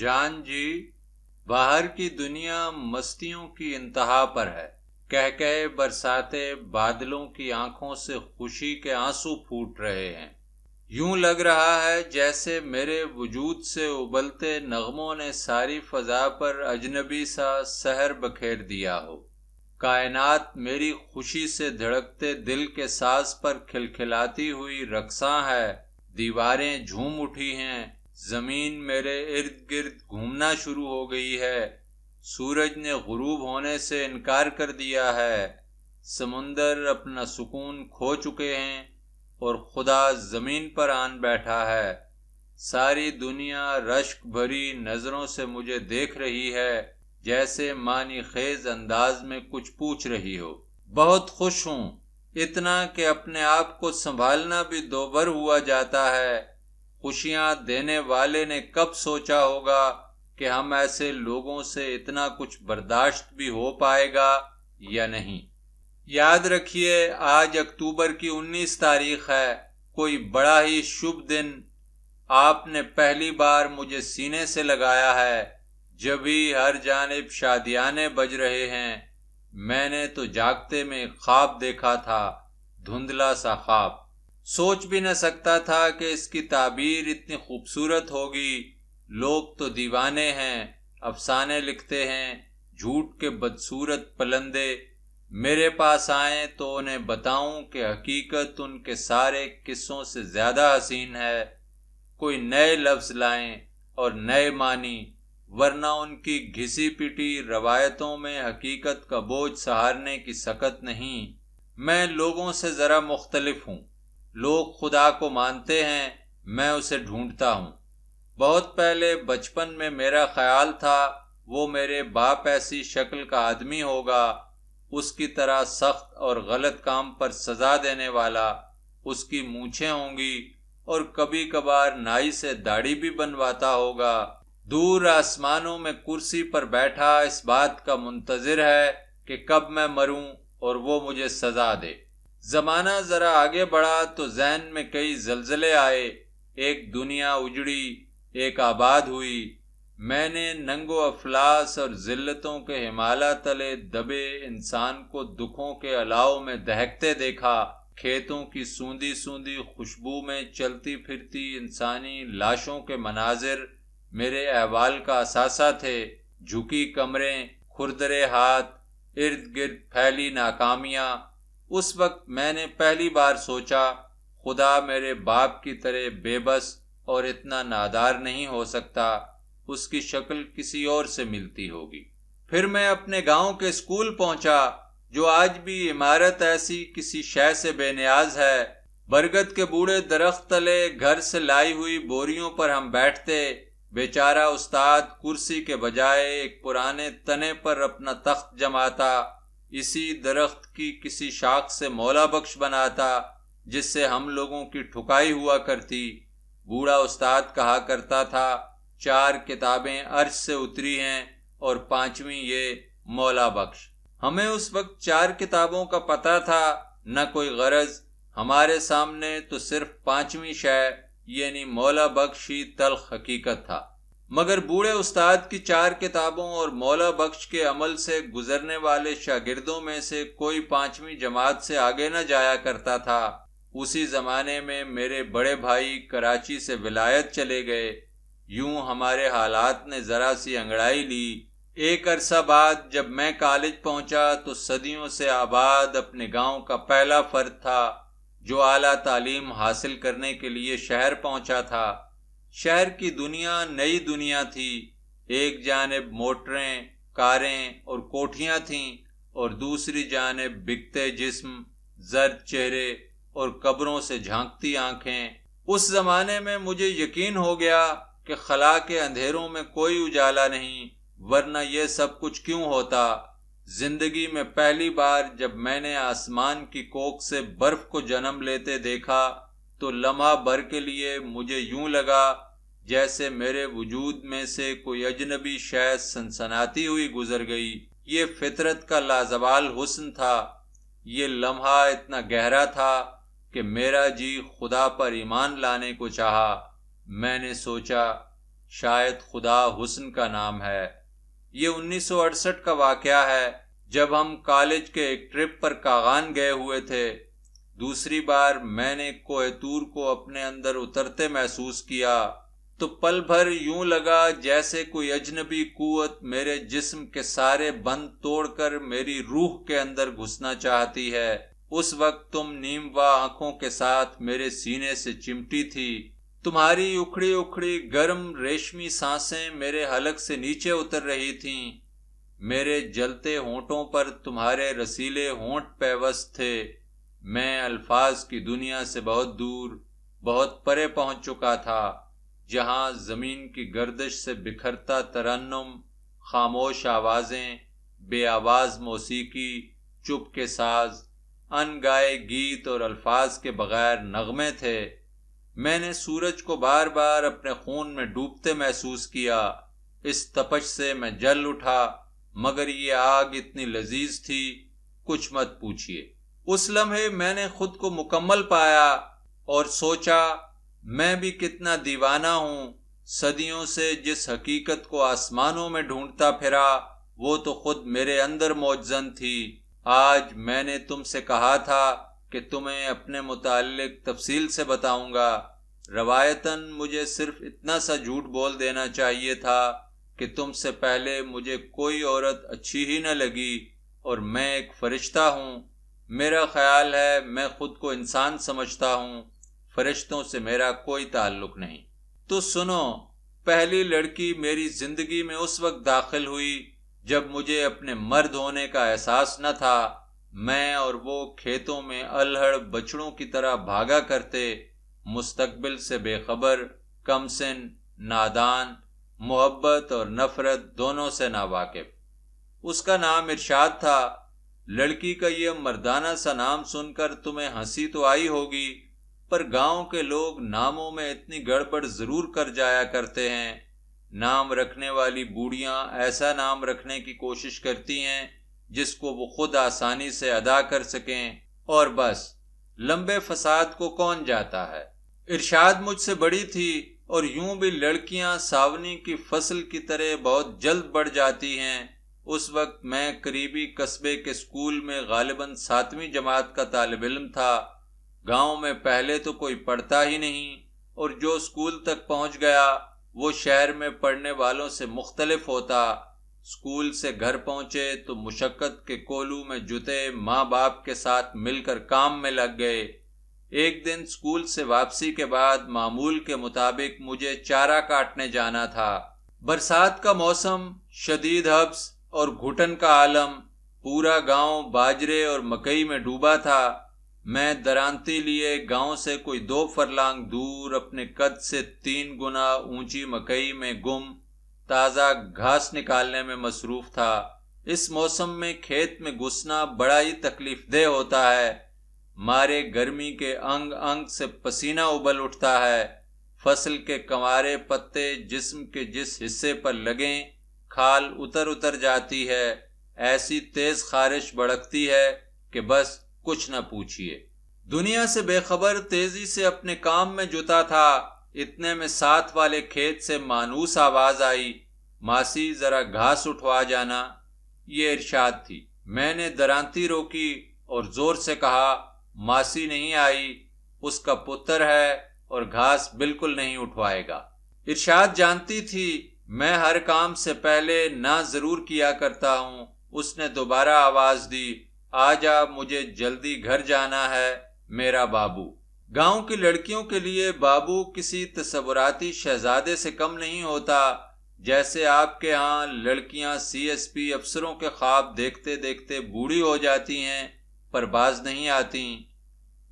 جان جی، باہر کی دنیا مستیوں کی انتہا پر ہے۔ کہہ برساتے بادلوں کی آنکھوں سے خوشی کے آنسو پھوٹ رہے ہیں۔ یوں لگ رہا ہے جیسے میرے وجود سے ابلتے نغموں نے ساری فضا پر اجنبی سا سحر بکھیر دیا ہو۔ کائنات میری خوشی سے دھڑکتے دل کے ساز پر کھلکھلاتی ہوئی رقصاں ہے۔ دیواریں جھوم اٹھی ہیں، زمین میرے ارد گرد گھومنا شروع ہو گئی ہے۔ سورج نے غروب ہونے سے انکار کر دیا ہے۔ سمندر اپنا سکون کھو چکے ہیں اور خدا زمین پر آن بیٹھا ہے۔ ساری دنیا رشک بھری نظروں سے مجھے دیکھ رہی ہے، جیسے معنی خیز انداز میں کچھ پوچھ رہی ہو۔ بہت خوش ہوں، اتنا کہ اپنے آپ کو سنبھالنا بھی دوبر ہوا جاتا ہے۔ خوشیاں دینے والے نے کب سوچا ہوگا کہ ہم ایسے لوگوں سے اتنا کچھ برداشت بھی ہو پائے گا یا نہیں۔ یاد رکھیے، آج اکتوبر کی 19 تاریخ ہے، کوئی بڑا ہی شبھ دن آپ نے پہلی بار مجھے سینے سے لگایا ہے۔ جبھی ہر جانب شادیانے بج رہے ہیں۔ میں نے تو جاگتے میں خواب دیکھا تھا، دھندلا سا خواب۔ سوچ بھی نہ سکتا تھا کہ اس کی تعبیر اتنی خوبصورت ہوگی۔ لوگ تو دیوانے ہیں، افسانے لکھتے ہیں، جھوٹ کے بدصورت پلندے میرے پاس آئیں تو انہیں بتاؤں کہ حقیقت ان کے سارے قصوں سے زیادہ حسین ہے۔ کوئی نئے لفظ لائیں اور نئے معنی، ورنہ ان کی گھسی پٹی روایتوں میں حقیقت کا بوجھ سہارنے کی سکت نہیں۔ میں لوگوں سے ذرا مختلف ہوں۔ لوگ خدا کو مانتے ہیں، میں اسے ڈھونڈتا ہوں۔ بہت پہلے بچپن میں میرا خیال تھا وہ میرے باپ ایسی شکل کا آدمی ہوگا، اس کی طرح سخت اور غلط کام پر سزا دینے والا۔ اس کی مونچھیں ہوں گی اور کبھی کبھار نائی سے داڑھی بھی بنواتا ہوگا۔ دور آسمانوں میں کرسی پر بیٹھا اس بات کا منتظر ہے کہ کب میں مروں اور وہ مجھے سزا دے۔ زمانہ ذرا آگے بڑھا تو ذہن میں کئی زلزلے آئے، ایک دنیا اجڑی، ایک آباد ہوئی۔ میں نے ننگ و افلاس اور ذلتوں کے ہمالیہ تلے دبے انسان کو دکھوں کے الاؤ میں دہکتے دیکھا۔ کھیتوں کی سوندھی سوندھی خوشبو میں چلتی پھرتی انسانی لاشوں کے مناظر میرے احوال کا اثاثہ تھے۔ جھکی کمریں، کھردرے ہاتھ، ارد گرد پھیلی ناکامیاں۔ اس وقت میں نے پہلی بار سوچا خدا میرے باپ کی طرح بے بس اور اتنا نادار نہیں ہو سکتا، اس کی شکل کسی اور سے ملتی ہوگی۔ پھر میں اپنے گاؤں کے اسکول پہنچا، جو آج بھی عمارت ایسی کسی شے سے بے نیاز ہے۔ برگد کے بوڑھے درخت تلے گھر سے لائی ہوئی بوریوں پر ہم بیٹھتے۔ بیچارہ استاد کرسی کے بجائے ایک پرانے تنے پر اپنا تخت جماتا، اسی درخت کی کسی شاخ سے مولا بخش بناتا جس سے ہم لوگوں کی ٹھکائی ہوا کرتی۔ بوڑھا استاد کہا کرتا تھا، 4 کتابیں عرش سے اتری ہیں اور 5ویں یہ مولا بخش۔ ہمیں اس وقت 4 کتابوں کا پتہ تھا، نہ کوئی غرض۔ ہمارے سامنے تو صرف 5ویں شے یعنی مولا بخش ہی تلخ حقیقت تھا۔ مگر بوڑھے استاد کی 4 کتابوں اور مولا بخش کے عمل سے گزرنے والے شاگردوں میں سے کوئی 5ویں جماعت سے آگے نہ جایا کرتا تھا۔ اسی زمانے میں میرے بڑے بھائی کراچی سے ولایت چلے گئے۔ یوں ہمارے حالات نے ذرا سی انگڑائی لی۔ ایک عرصہ بعد جب میں کالج پہنچا تو صدیوں سے آباد اپنے گاؤں کا پہلا فرد تھا جو اعلیٰ تعلیم حاصل کرنے کے لیے شہر پہنچا تھا۔ شہر کی دنیا نئی دنیا تھی۔ ایک جانب موٹریں، کاریں اور کوٹھیاں تھیں اور دوسری جانب بکتے جسم، زرد چہرے اور قبروں سے جھانکتی آنکھیں۔ اس زمانے میں مجھے یقین ہو گیا کہ خلا کے اندھیروں میں کوئی اجالا نہیں، ورنہ یہ سب کچھ کیوں ہوتا۔ زندگی میں پہلی بار جب میں نے آسمان کی کوکھ سے برف کو جنم لیتے دیکھا تو لمحہ بھر کے لیے مجھے یوں لگا جیسے میرے وجود میں سے کوئی اجنبی شے سنسناتی ہوئی گزر گئی۔ یہ فطرت کا لازوال حسن تھا۔ یہ لمحہ اتنا گہرا تھا کہ میرا جی خدا پر ایمان لانے کو چاہا۔ میں نے سوچا شاید خدا حسن کا نام ہے۔ یہ 1968 کا واقعہ ہے، جب ہم کالج کے ایک ٹرپ پر کاغان گئے ہوئے تھے۔ دوسری بار میں نے کوہ طور کو اپنے اندر اترتے محسوس کیا تو پل بھر یوں لگا جیسے کوئی اجنبی قوت میرے جسم کے سارے بند توڑ کر میری روح کے اندر گھسنا چاہتی ہے۔ اس وقت تم نیم وا آنکھوں کے ساتھ میرے سینے سے چمٹی تھی۔ تمہاری اکھڑی اکھڑی گرم ریشمی سانسیں میرے حلق سے نیچے اتر رہی تھیں۔ میرے جلتے ہونٹوں پر تمہارے رسیلے ہونٹ پیوست تھے۔ میں الفاظ کی دنیا سے بہت دور، بہت پرے پہنچ چکا تھا، جہاں زمین کی گردش سے بکھرتا ترنم، خاموش آوازیں، بے آواز موسیقی، چپ کے ساز، ان گائے گیت اور الفاظ کے بغیر نغمے تھے۔ میں نے سورج کو بار بار اپنے خون میں ڈوبتے محسوس کیا۔ اس تپش سے میں جل اٹھا، مگر یہ آگ اتنی لذیذ تھی، کچھ مت پوچھیے۔ اس لمحے میں نے خود کو مکمل پایا اور سوچا میں بھی کتنا دیوانہ ہوں۔ صدیوں سے جس حقیقت کو آسمانوں میں ڈھونڈتا پھرا، وہ تو خود میرے اندر موجزن تھی۔ آج میں نے تم سے کہا تھا کہ تمہیں اپنے متعلق تفصیل سے بتاؤں گا۔ روایتاً مجھے صرف اتنا سا جھوٹ بول دینا چاہیے تھا کہ تم سے پہلے مجھے کوئی عورت اچھی ہی نہ لگی اور میں ایک فرشتہ ہوں۔ میرا خیال ہے میں خود کو انسان سمجھتا ہوں، فرشتوں سے میرا کوئی تعلق نہیں۔ تو سنو، پہلی لڑکی میری زندگی میں اس وقت داخل ہوئی جب مجھے اپنے مرد ہونے کا احساس نہ تھا۔ میں اور وہ کھیتوں میں الہڑ بچڑوں کی طرح بھاگا کرتے، مستقبل سے بے خبر، کم سن، نادان، محبت اور نفرت دونوں سے ناواقف۔ اس کا نام ارشاد تھا۔ لڑکی کا یہ مردانہ سا نام سن کر تمہیں ہنسی تو آئی ہوگی، پر گاؤں کے لوگ ناموں میں اتنی گڑبڑ ضرور کر جایا کرتے ہیں۔ نام رکھنے والی بوڑھیاں ایسا نام رکھنے کی کوشش کرتی ہیں جس کو وہ خود آسانی سے ادا کر سکیں، اور بس لمبے فساد کو کون جاتا ہے۔ ارشاد مجھ سے بڑی تھی، اور یوں بھی لڑکیاں ساونی کی فصل کی طرح بہت جلد بڑھ جاتی ہیں۔ اس وقت میں قریبی قصبے کے اسکول میں غالباً 7ویں جماعت کا طالب علم تھا۔ گاؤں میں پہلے تو کوئی پڑھتا ہی نہیں، اور جو اسکول تک پہنچ گیا وہ شہر میں پڑھنے والوں سے مختلف ہوتا۔ اسکول سے گھر پہنچے تو مشقت کے کولو میں جتے ماں باپ کے ساتھ مل کر کام میں لگ گئے۔ ایک دن اسکول سے واپسی کے بعد معمول کے مطابق مجھے چارہ کاٹنے جانا تھا۔ برسات کا موسم، شدید حبس اور گھٹن کا عالم، پورا گاؤں باجرے اور مکئی میں ڈوبا تھا۔ میں درانتی لیے گاؤں سے کوئی 2 فرلانگ دور اپنے قد سے 3 گنا اونچی مکئی میں گم تازہ گھاس نکالنے میں مصروف تھا۔ اس موسم میں کھیت میں گھسنا بڑا ہی تکلیف دہ ہوتا ہے۔ مارے گرمی کے انگ انگ سے پسینہ ابل اٹھتا ہے۔ فصل کے کنوارے پتے جسم کے جس حصے پر لگیں کھال اتر جاتی ہے۔ ایسی تیز خارش بڑکتی ہے کہ بس کچھ نہ پوچھیے۔ دنیا سے بے خبر تیزی سے اپنے کام میں جتا تھا۔ اتنے میں ساتھ والے کھیت سے مانوس آواز آئی، ماسی ذرا گھاس اٹھوا جانا۔ یہ ارشاد تھی۔ میں نے درانتی روکی اور زور سے کہا، ماسی نہیں آئی، اس کا پتر ہے اور گھاس بالکل نہیں اٹھوائے گا۔ ارشاد جانتی تھی میں ہر کام سے پہلے نہ ضرور کیا کرتا ہوں۔ اس نے دوبارہ آواز دی، آجا، مجھے جلدی گھر جانا ہے، میرا بابو۔ گاؤں کی لڑکیوں کے لیے بابو کسی تصوراتی شہزادے سے کم نہیں ہوتا۔ جیسے آپ کے ہاں لڑکیاں CSP افسروں کے خواب دیکھتے دیکھتے بوڑھی ہو جاتی ہیں پر باز نہیں آتی۔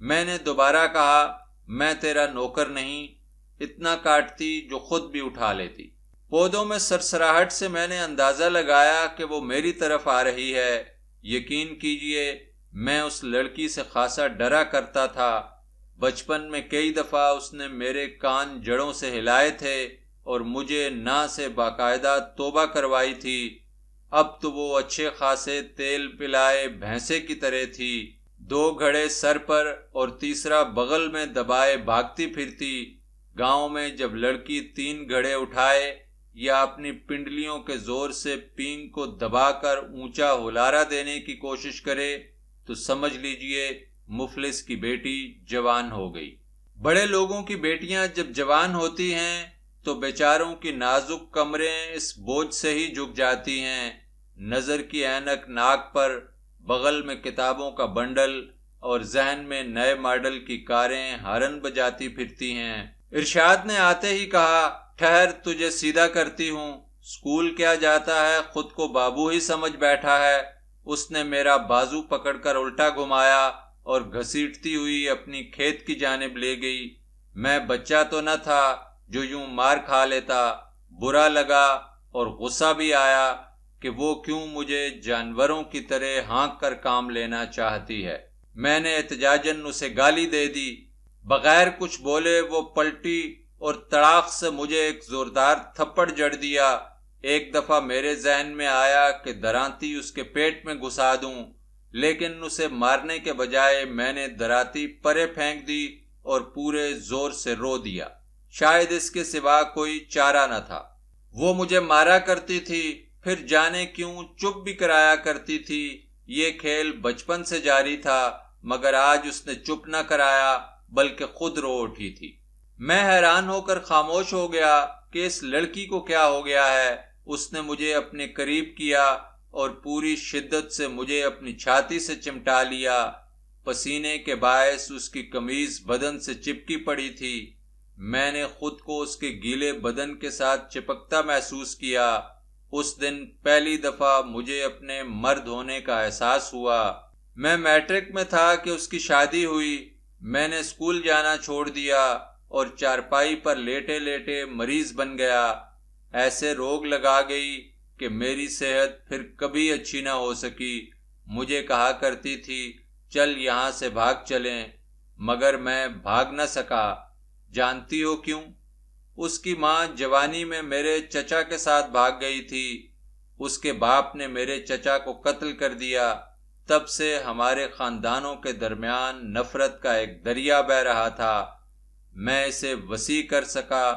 میں نے دوبارہ کہا، میں تیرا نوکر نہیں، اتنا کاٹتی جو خود بھی اٹھا لیتی۔ پودوں میں سرسراہٹ سے میں نے اندازہ لگایا کہ وہ میری طرف آ رہی ہے۔ یقین کیجئے میں اس لڑکی سے خاصا ڈرا کرتا تھا۔ بچپن میں کئی دفعہ اس نے میرے کان جڑوں سے ہلائے تھے اور مجھے نہ سے باقاعدہ توبہ کروائی تھی۔ اب تو وہ اچھے خاصے تیل پلائے بھینسے کی طرح تھی۔ 2 گھڑے سر پر اور تیسرا بغل میں دبائے بھاگتی پھرتی۔ گاؤں میں جب لڑکی 3 گھڑے اٹھائے یا اپنی پنڈلیوں کے زور سے پینگ کو دبا کر اونچا ہلارا دینے کی کوشش کرے تو سمجھ لیجئے مفلس کی بیٹی جوان ہو گئی۔ بڑے لوگوں کی بیٹیاں جب جوان ہوتی ہیں تو بیچاروں کی نازک کمریں اس بوجھ سے ہی جھک جاتی ہیں، نظر کی اینک ناک پر، بغل میں کتابوں کا بنڈل اور ذہن میں نئے ماڈل کی کاریں ہارن بجاتی پھرتی ہیں۔ ارشاد نے آتے ہی کہا، ٹھہر، تجھے سیدھا کرتی ہوں، اسکول کیا جاتا ہے، خود کو بابو ہی سمجھ بیٹھا ہے۔ اس نے میرا بازو پکڑ کر الٹا گھمایا اور گھسیٹتی ہوئی اپنی کھیت کی جانب لے گئی۔ میں بچہ تو نہ تھا جو یوں مار کھا لیتا۔ برا لگا اور غصہ بھی آیا کہ وہ کیوں مجھے جانوروں کی طرح ہانک کر کام لینا چاہتی ہے۔ میں نے احتجاجاً اسے گالی دے دی۔ بغیر کچھ بولے وہ پلٹی اور تڑاق سے مجھے ایک زوردار تھپڑ جڑ دیا۔ ایک دفعہ میرے ذہن میں آیا کہ درانتی اس کے پیٹ میں گھسا دوں، لیکن اسے مارنے کے بجائے میں نے دراتی پرے پھینک دی اور پورے زور سے رو دیا۔ شاید اس کے سوا کوئی چارہ نہ تھا۔ وہ مجھے مارا کرتی تھی، پھر جانے کیوں چپ بھی کرایا کرتی تھی۔ یہ کھیل بچپن سے جاری تھا، مگر آج اس نے چپ نہ کرایا بلکہ خود رو اٹھی تھی۔ میں حیران ہو کر خاموش ہو گیا کہ اس لڑکی کو کیا ہو گیا ہے۔ اس نے مجھے اپنے قریب کیا اور پوری شدت سے مجھے اپنی چھاتی سے چمٹا لیا۔ پسینے کے باعث اس کی قمیض بدن سے چپکی پڑی تھی۔ میں نے خود کو اس کے گیلے بدن کے ساتھ چپکتا محسوس کیا۔ اس دن پہلی دفعہ مجھے اپنے مرد ہونے کا احساس ہوا۔ میں میٹرک میں تھا کہ اس کی شادی ہوئی۔ میں نے اسکول جانا چھوڑ دیا اور چارپائی پر لیٹے لیٹے مریض بن گیا۔ ایسے روگ لگا گئی کہ میری صحت پھر کبھی اچھی نہ ہو سکی۔ مجھے کہا کرتی تھی، چل یہاں سے بھاگ چلیں، مگر میں بھاگ نہ سکا۔ جانتی ہو کیوں؟ اس کی ماں جوانی میں میرے چچا کے ساتھ بھاگ گئی تھی۔ اس کے باپ نے میرے چچا کو قتل کر دیا۔ تب سے ہمارے خاندانوں کے درمیان نفرت کا ایک دریا بہہ رہا تھا۔ میں اسے وسیع کر سکا،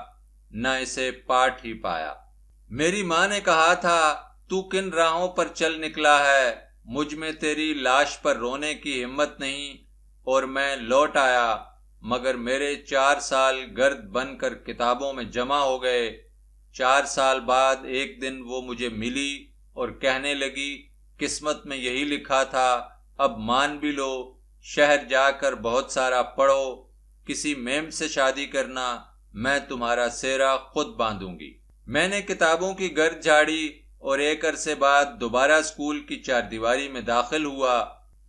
نہ اسے پاٹ ہی پایا۔ میری ماں نے کہا تھا، تو کن راہوں پر چل نکلا ہے؟ مجھ میں تیری لاش پر رونے کی ہمت نہیں، اور میں لوٹ آیا، مگر میرے 4 سال گرد بن کر کتابوں میں جمع ہو گئے۔ 4 سال بعد ایک دن وہ مجھے ملی اور کہنے لگی، قسمت میں یہی لکھا تھا، اب مان بھی لو، شہر جا کر بہت سارا پڑھو، کسی میم سے شادی کرنا، میں تمہارا سیرا خود باندھوں گی۔ میں نے کتابوں کی گرد جھاڑی اور ایک عرصے بعد دوبارہ اسکول کی 4 دیواری میں داخل ہوا۔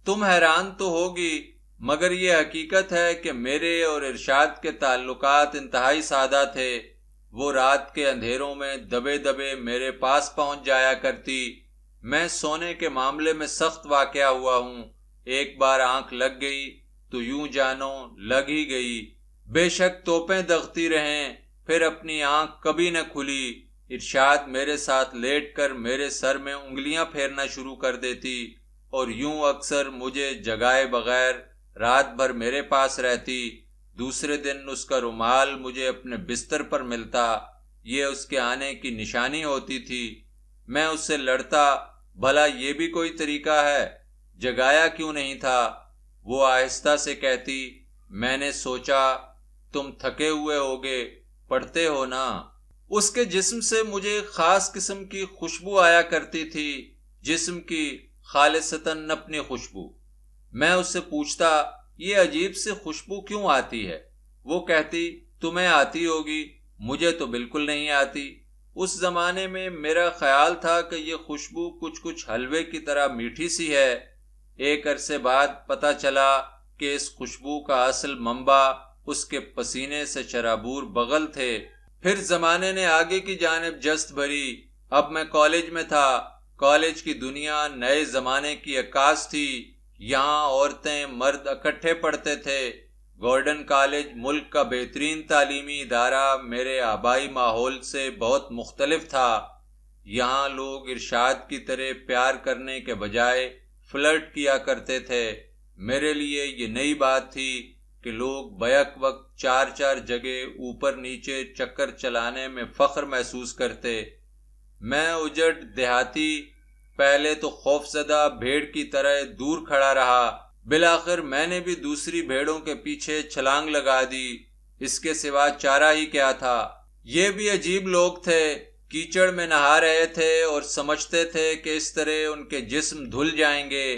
تم حیران تو ہوگی، مگر یہ حقیقت ہے کہ میرے اور ارشاد کے تعلقات انتہائی سادہ تھے۔ وہ رات کے اندھیروں میں دبے دبے میرے پاس پہنچ جایا کرتی۔ میں سونے کے معاملے میں سخت واقعہ ہوا ہوں۔ ایک بار آنکھ لگ گئی تو یوں جانو لگ ہی گئی۔ بے شک توپیں دغتی رہیں، پھر اپنی آنکھ کبھی نہ کھلی۔ ارشاد میرے ساتھ لیٹ کر میرے سر میں انگلیاں پھیرنا شروع کر دیتی اور یوں اکثر مجھے جگائے بغیر رات بھر میرے پاس رہتی۔ دوسرے دن اس کا رومال مجھے اپنے بستر پر ملتا۔ یہ اس کے آنے کی نشانی ہوتی تھی۔ میں اس سے لڑتا، بھلا یہ بھی کوئی طریقہ ہے؟ جگایا کیوں نہیں تھا؟ وہ آہستہ سے کہتی، میں نے سوچا تم تھکے ہوئے ہوگے، پڑھتے ہو نا۔ اس کے جسم سے مجھے خاص قسم کی خوشبو آیا کرتی تھی، جسم کی خالصتاً اپنی خوشبو۔ میں اس سے پوچھتا، یہ عجیب سے خوشبو کیوں آتی ہے؟ وہ کہتی، تمہیں آتی ہوگی، مجھے تو بالکل نہیں آتی۔ اس زمانے میں میرا خیال تھا کہ یہ خوشبو کچھ حلوے کی طرح میٹھی سی ہے۔ ایک عرصے بعد پتہ چلا کہ اس خوشبو کا اصل منبع اس کے پسینے سے شرابور بغل تھے۔ پھر زمانے نے آگے کی جانب جست بھری۔ اب میں کالج میں تھا۔ کالج کی دنیا نئے زمانے کی عکاس تھی۔ یہاں عورتیں مرد اکٹھے پڑھتے تھے۔ گورڈن کالج ملک کا بہترین تعلیمی ادارہ میرے آبائی ماحول سے بہت مختلف تھا۔ یہاں لوگ ارشاد کی طرح پیار کرنے کے بجائے فلرٹ کیا کرتے تھے۔ میرے لیے یہ نئی بات تھی کہ لوگ بیک وقت 4 جگہ اوپر نیچے چکر چلانے میں فخر محسوس کرتے۔ میں اجڑ دیہاتی پہلے تو خوف زدہ بھیڑ کی طرح دور کھڑا رہا، بالآخر میں نے بھی دوسری بھیڑوں کے پیچھے چھلانگ لگا دی، اس کے سوا چارہ ہی کیا تھا۔ یہ بھی عجیب لوگ تھے، کیچڑ میں نہا رہے تھے اور سمجھتے تھے کہ اس طرح ان کے جسم دھل جائیں گے۔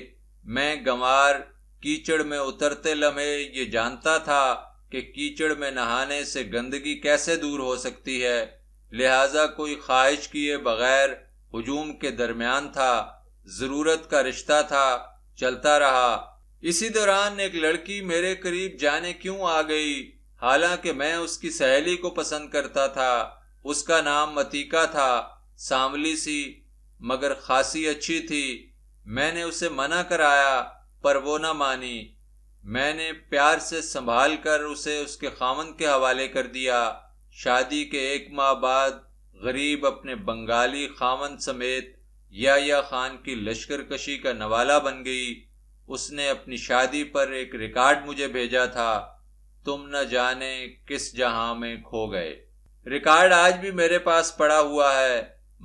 میں گنوار کیچڑ میں اترتے لمحے یہ جانتا تھا کہ کیچڑ میں نہانے سے گندگی کیسے دور ہو سکتی ہے، لہٰذا کوئی خواہش کیے بغیر ہجوم کے درمیان تھا، ضرورت کا رشتہ تھا، چلتا رہا۔ اسی دوران ایک لڑکی میرے قریب جانے کیوں آ گئی، حالانکہ میں اس کی سہیلی کو پسند کرتا تھا۔ اس کا نام عتیقہ تھا، سانولی سی مگر خاصی اچھی تھی۔ میں نے اسے منع کرایا پر وہ نہ مانی۔ میں نے پیار سے سنبھال کر اسے اس کے خاوند کے حوالے کر دیا۔ شادی کے 1 ماہ بعد غریب اپنے بنگالی خاوند سمیت یحییٰ خان کی لشکر کشی کا نوالہ بن گئی۔ اس نے اپنی شادی پر ایک ریکارڈ مجھے بھیجا تھا، تم نہ جانے کس جہاں میں کھو گئے۔ ریکارڈ آج بھی میرے پاس پڑا ہوا ہے،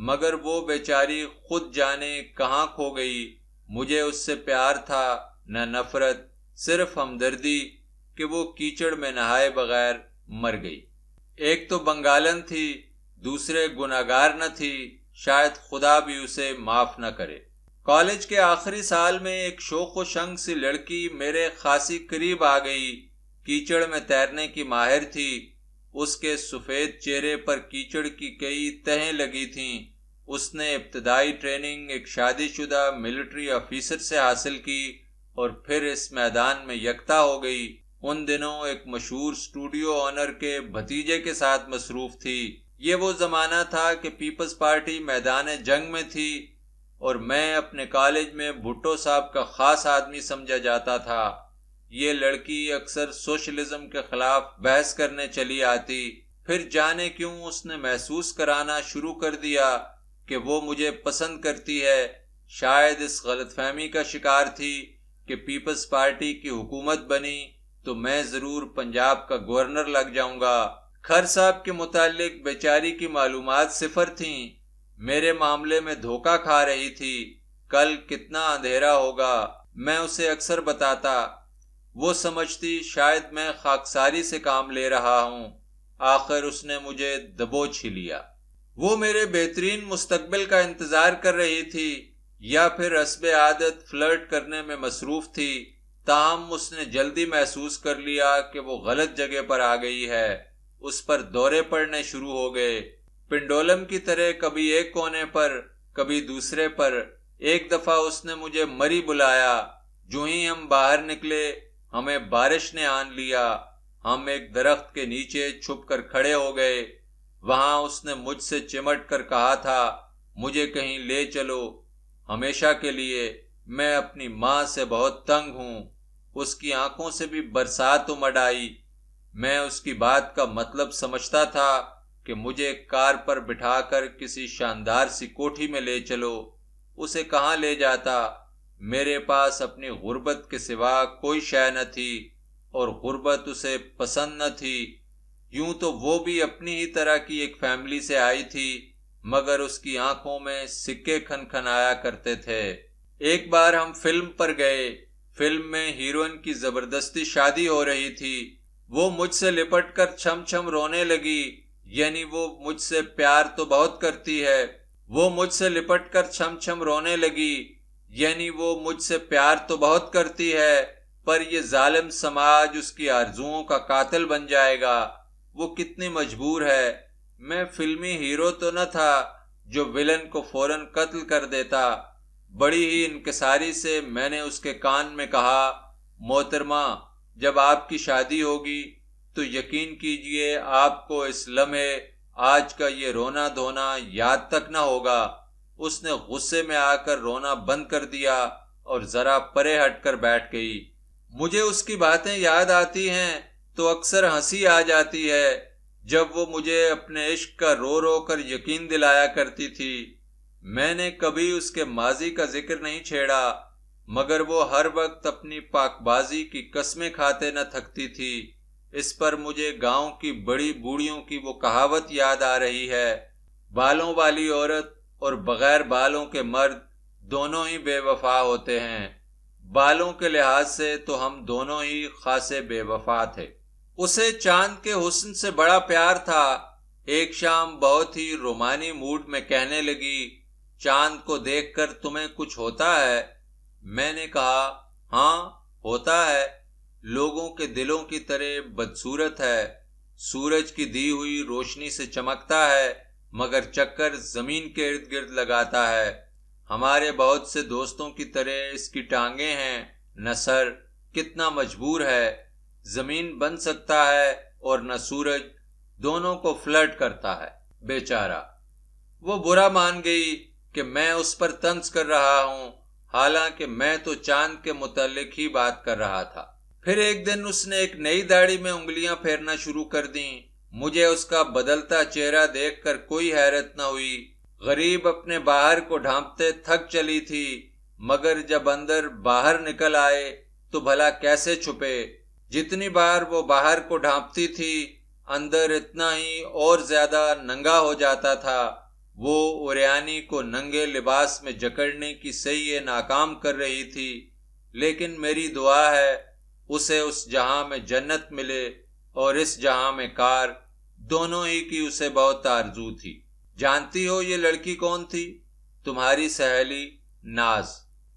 مگر وہ بیچاری خود جانے کہاں کھو گئی۔ مجھے اس سے پیار تھا نہ نفرت، صرف ہمدردی کہ وہ کیچڑ میں نہائے بغیر مر گئی۔ ایک تو بنگالن تھی، دوسرے گناہگار نہ تھی، شاید خدا بھی اسے معاف نہ کرے۔ کالج کے آخری سال میں ایک شوخ و شنگ سی لڑکی میرے خاصی قریب آ گئی، کیچڑ میں تیرنے کی ماہر تھی۔ اس کے سفید چہرے پر کیچڑ کی کئی تہیں لگی تھیں۔ اس نے ابتدائی ٹریننگ ایک شادی شدہ ملٹری آفیسر سے حاصل کی اور پھر اس میدان میں یکتا ہو گئی۔ ان دنوں ایک مشہور اسٹوڈیو آنر کے بھتیجے کے ساتھ مصروف تھی۔ یہ وہ زمانہ تھا کہ پیپلز پارٹی میدان جنگ میں تھی اور میں اپنے کالج میں بھٹو صاحب کا خاص آدمی سمجھا جاتا تھا۔ یہ لڑکی اکثر سوشلزم کے خلاف بحث کرنے چلی آتی، پھر جانے کیوں اس نے محسوس کرانا شروع کر دیا کہ وہ مجھے پسند کرتی ہے۔ شاید اس غلط فہمی کا شکار تھی کہ پیپلز پارٹی کی حکومت بنی تو میں ضرور پنجاب کا گورنر لگ جاؤں گا۔ کھر صاحب کے متعلق بیچاری کی معلومات صفر تھیں، میرے معاملے میں دھوکہ کھا رہی تھی۔ کل کتنا اندھیرا ہوگا میں اسے اکثر بتاتا، وہ سمجھتی شاید میں خاکساری سے کام لے رہا ہوں۔ آخر اس نے مجھے دبوچ ہی لیا۔ وہ میرے بہترین مستقبل کا انتظار کر رہی تھی یا پھر حسب عادت فلرٹ کرنے میں مصروف تھی، تاہم اس نے جلدی محسوس کر لیا کہ وہ غلط جگہ پر آ گئی ہے۔ اس پر دورے پڑنے شروع ہو گئے، پنڈولم کی طرح کبھی ایک کونے پر کبھی دوسرے پر۔ ایک دفعہ اس نے مجھے مری بلایا۔ جو ہی ہم باہر نکلے ہمیں بارش نے آن لیا۔ ہم ایک درخت کے نیچے چھپ کر کھڑے ہو گئے۔ وہاں اس نے مجھ سے چمٹ کر کہا تھا، مجھے کہیں لے چلو ہمیشہ کے لیے، میں اپنی ماں سے بہت تنگ ہوں۔ اس کی آنکھوں سے بھی برسات امڈ آئی۔ میں اس کی بات کا مطلب سمجھتا تھا کہ مجھے کار پر بٹھا کر کسی شاندار سی کوٹھی میں لے چلو۔ اسے کہاں لے جاتا؟ میرے پاس اپنی غربت کے سوا کوئی شے نہ تھی اور غربت اسے پسند نہ تھی۔ یوں تو وہ بھی اپنی ہی طرح کی ایک فیملی سے آئی تھی، مگر اس کی آنکھوں میں سکے کھن کھن آیا کرتے تھے۔ ایک بار ہم فلم پر گئے۔ فلم میں ہیروئن کی زبردستی شادی ہو رہی تھی۔ وہ مجھ سے لپٹ کر چھم چھم رونے لگی، یعنی وہ مجھ سے پیار تو بہت کرتی ہے۔ وہ مجھ سے لپٹ کر چھم چھم رونے لگی، یعنی وہ مجھ سے پیار تو بہت کرتی ہے، پر یہ ظالم سماج اس کی آرزوؤں کا قاتل بن جائے گا۔ وہ کتنی مجبور ہے۔ میں فلمی ہیرو تو نہ تھا جو ولن کو فوراً قتل کر دیتا۔ بڑی ہی انکساری سے میں نے اس کے کان میں کہا، محترمہ، جب آپ کی شادی ہوگی تو یقین کیجئے آپ کو اس لمحے آج کا یہ رونا دھونا یاد تک نہ ہوگا۔ اس نے غصے میں آ کر رونا بند کر دیا اور ذرا پرے ہٹ کر بیٹھ گئی۔ مجھے اس کی باتیں یاد آتی ہیں تو اکثر ہنسی آ جاتی ہے، جب وہ مجھے اپنے عشق کا رو رو کر یقین دلایا کرتی تھی۔ میں نے کبھی اس کے ماضی کا ذکر نہیں چھیڑا، مگر وہ ہر وقت اپنی پاکبازی کی قسمیں کھاتے نہ تھکتی تھی۔ اس پر مجھے گاؤں کی بڑی بوڑھیوں کی وہ کہاوت یاد آ رہی ہے، بالوں والی عورت اور بغیر بالوں کے مرد دونوں ہی بے وفا ہوتے ہیں۔ بالوں کے لحاظ سے تو ہم دونوں ہی خاصے بے وفا تھے۔ اسے چاند کے حسن سے بڑا پیار تھا۔ ایک شام بہت ہی رومانی موڈ میں کہنے لگی، چاند کو دیکھ کر تمہیں کچھ ہوتا ہے؟ میں نے کہا، ہاں ہوتا ہے، لوگوں کے دلوں کی طرح بدصورت ہے، سورج کی دی ہوئی روشنی سے چمکتا ہے مگر چکر زمین کے ارد گرد لگاتا ہے۔ ہمارے بہت سے دوستوں کی طرح اس کی ٹانگیں ہیں نہ سر، کتنا مجبور ہے، زمین بن سکتا ہے اور نہ سورج، دونوں کو فلرٹ کرتا ہے، بیچارہ۔ وہ برا مان گئی کہ میں اس پر طنز کر رہا ہوں، حالانکہ میں تو چاند کے متعلق ہی بات کر رہا تھا۔ پھر ایک دن اس نے ایک نئی داڑھی میں انگلیاں پھیرنا شروع کر دیں۔ مجھے اس کا بدلتا چہرہ دیکھ کر کوئی حیرت نہ ہوئی۔ غریب اپنے باہر کو ڈھانپتے تھک چلی تھی، مگر جب اندر باہر نکل آئے تو بھلا کیسے چھپے؟ جتنی بار وہ باہر کو ڈھانپتی تھی، اندر اتنا ہی اور زیادہ ننگا ہو جاتا تھا۔ وہ اوریانی کو ننگے لباس میں جکڑنے کی صحیح ناکام کر رہی تھی، لیکن میری دعا ہے اسے اس جہاں میں جنت ملے اور اس جہاں میں کار، دونوں ہی کی اسے بہت آرزو تھی۔ جانتی ہو یہ لڑکی کون تھی؟ تمہاری سہیلی ناز۔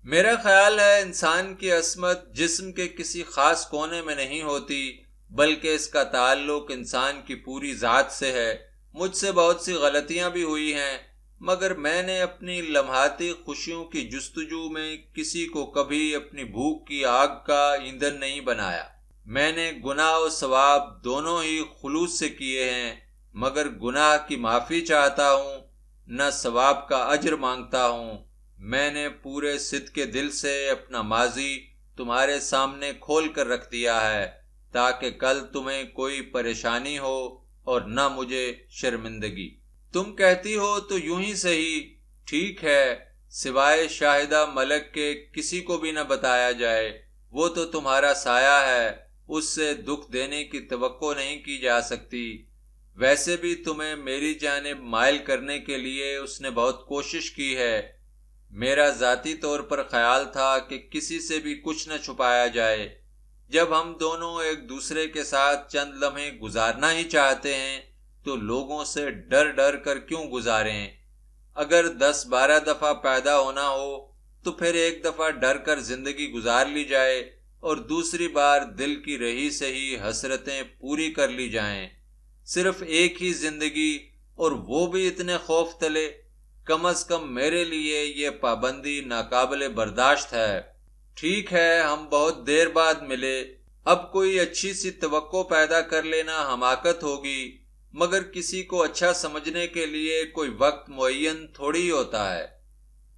میرا خیال ہے انسان کی عصمت جسم کے کسی خاص کونے میں نہیں ہوتی، بلکہ اس کا تعلق انسان کی پوری ذات سے ہے۔ مجھ سے بہت سی غلطیاں بھی ہوئی ہیں، مگر میں نے اپنی لمحاتی خوشیوں کی جستجو میں کسی کو کبھی اپنی بھوک کی آگ کا ایندھن نہیں بنایا۔ میں نے گناہ و ثواب دونوں ہی خلوص سے کیے ہیں، مگر گناہ کی معافی چاہتا ہوں، نہ ثواب کا اجر مانگتا ہوں۔ میں نے پورے صدق کے دل سے اپنا ماضی تمہارے سامنے کھول کر رکھ دیا ہے، تاکہ کل تمہیں کوئی پریشانی ہو اور نہ مجھے شرمندگی۔ تم کہتی ہو تو یوں ہی صحیح، ٹھیک ہے، سوائے شاہدہ ملک کے کسی کو بھی نہ بتایا جائے، وہ تو تمہارا سایہ ہے، اس سے دکھ دینے کی توقع نہیں کی جا سکتی۔ ویسے بھی تمہیں میری جانب مائل کرنے کے لیے اس نے بہت کوشش کی ہے۔ میرا ذاتی طور پر خیال تھا کہ کسی سے بھی کچھ نہ چھپایا جائے۔ جب ہم دونوں ایک دوسرے کے ساتھ چند لمحے گزارنا ہی چاہتے ہیں تو لوگوں سے ڈر ڈر کر کیوں گزاریں؟ اگر 10-12 دفعہ پیدا ہونا ہو تو پھر ایک دفعہ ڈر کر زندگی گزار لی جائے اور دوسری بار دل کی رہی سے ہی حسرتیں پوری کر لی جائیں۔ صرف ایک ہی زندگی، اور وہ بھی اتنے خوف تلے، کم از کم میرے لیے یہ پابندی ناقابل برداشت ہے۔ ٹھیک ہے، ہم بہت دیر بعد ملے، اب کوئی اچھی سی توقع پیدا کر لینا حماقت ہوگی، مگر کسی کو اچھا سمجھنے کے لیے کوئی وقت معین تھوڑی ہوتا ہے۔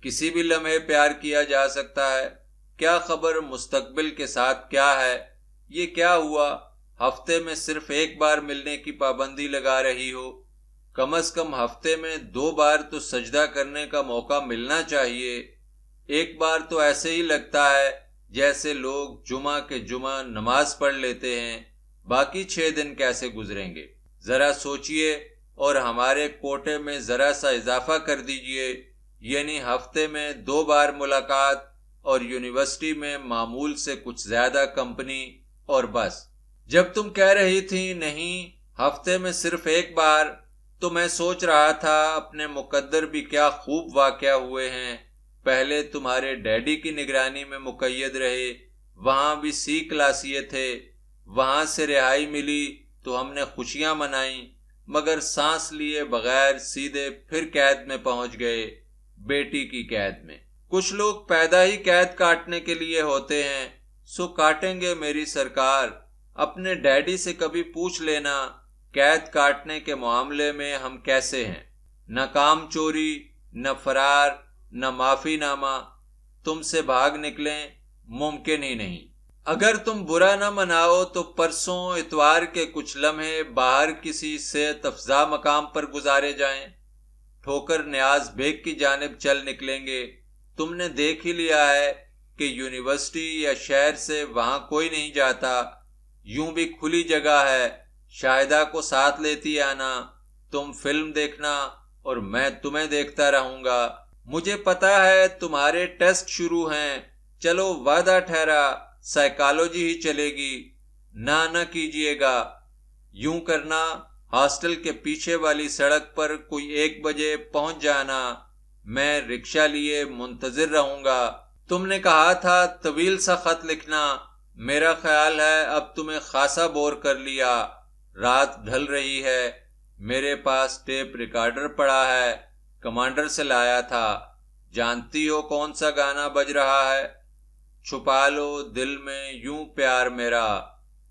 کسی بھی لمحے پیار کیا جا سکتا ہے، کیا خبر مستقبل کے ساتھ کیا ہے۔ یہ کیا ہوا، ہفتے میں صرف ایک بار ملنے کی پابندی لگا رہی ہو؟ کم از کم ہفتے میں 2 بار تو سجدہ کرنے کا موقع ملنا چاہیے۔ ایک بار تو ایسے ہی لگتا ہے جیسے لوگ جمعہ کے جمعہ نماز پڑھ لیتے ہیں، باقی 6 دن کیسے گزریں گے؟ ذرا سوچئے اور ہمارے کوٹے میں ذرا سا اضافہ کر دیجئے، یعنی ہفتے میں 2 بار ملاقات اور یونیورسٹی میں معمول سے کچھ زیادہ کمپنی، اور بس۔ جب تم کہہ رہی تھی نہیں ہفتے میں صرف ایک بار، تو میں سوچ رہا تھا اپنے مقدر بھی کیا خوب واقع ہوئے ہیں۔ پہلے تمہارے ڈیڈی کی نگرانی میں مقید رہے، وہاں بھی سی کلاسیے تھے، وہاں سے رہائی ملی تو ہم نے خوشیاں منائیں، مگر سانس لیے بغیر سیدھے پھر قید میں پہنچ گئے، بیٹی کی قید میں۔ کچھ لوگ پیدا ہی قید کاٹنے کے لیے ہوتے ہیں، سو کاٹیں گے میری سرکار۔ اپنے ڈیڈی سے کبھی پوچھ لینا قید کاٹنے کے معاملے میں ہم کیسے ہیں۔ نہ کام چوری، نہ فرار، نہ معافی نامہ، تم سے بھاگ نکلیں ممکن ہی نہیں۔ اگر تم برا نہ مناؤ تو پرسوں اتوار کے کچھ لمحے باہر کسی صحت افزا مقام پر گزارے جائیں۔ ٹھوکر نیاز بیگ کی جانب چل نکلیں گے۔ تم نے دیکھ ہی لیا ہے کہ یونیورسٹی یا شہر سے وہاں کوئی نہیں جاتا، یوں بھی کھلی جگہ ہے، شاہدہ کو ساتھ لیتی آنا، تم فلم دیکھنا اور میں تمہیں دیکھتا رہوں گا۔ مجھے پتا ہے تمہارے ٹیسٹ شروع ہیں، چلو وعدہ ٹھہرا سائیکالوجی ہی چلے گی، نہ کیجیے گا۔ یوں کرنا، ہاسٹل کے پیچھے والی سڑک پر کوئی 1 بجے پہنچ جانا، میں رکشہ لیے منتظر رہوں گا۔ تم نے کہا تھا طویل سا خط لکھنا، میرا خیال ہے اب تمہیں خاصا بور کر لیا۔ رات ڈھل رہی ہے، میرے پاس ٹیپ ریکارڈر پڑا ہے، کمانڈر سے لایا تھا، جانتی ہو کون سا گانا بج رہا ہے؟ چھپا لو دل میں یوں پیار میرا،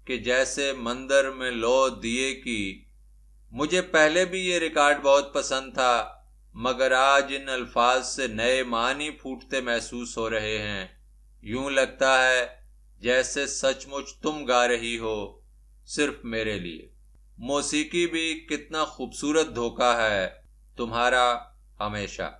کہ جیسے مندر میں لو دیے کی۔ مجھے پہلے بھی یہ ریکارڈ بہت پسند تھا، مگر آج ان الفاظ سے نئے معنی پھوٹتے محسوس ہو رہے ہیں۔ یوں لگتا ہے جیسے سچ مچ تم گا رہی ہو، صرف میرے لیے۔ موسیقی بھی کتنا خوبصورت دھوکہ ہے، تمہارا ہمیشہ۔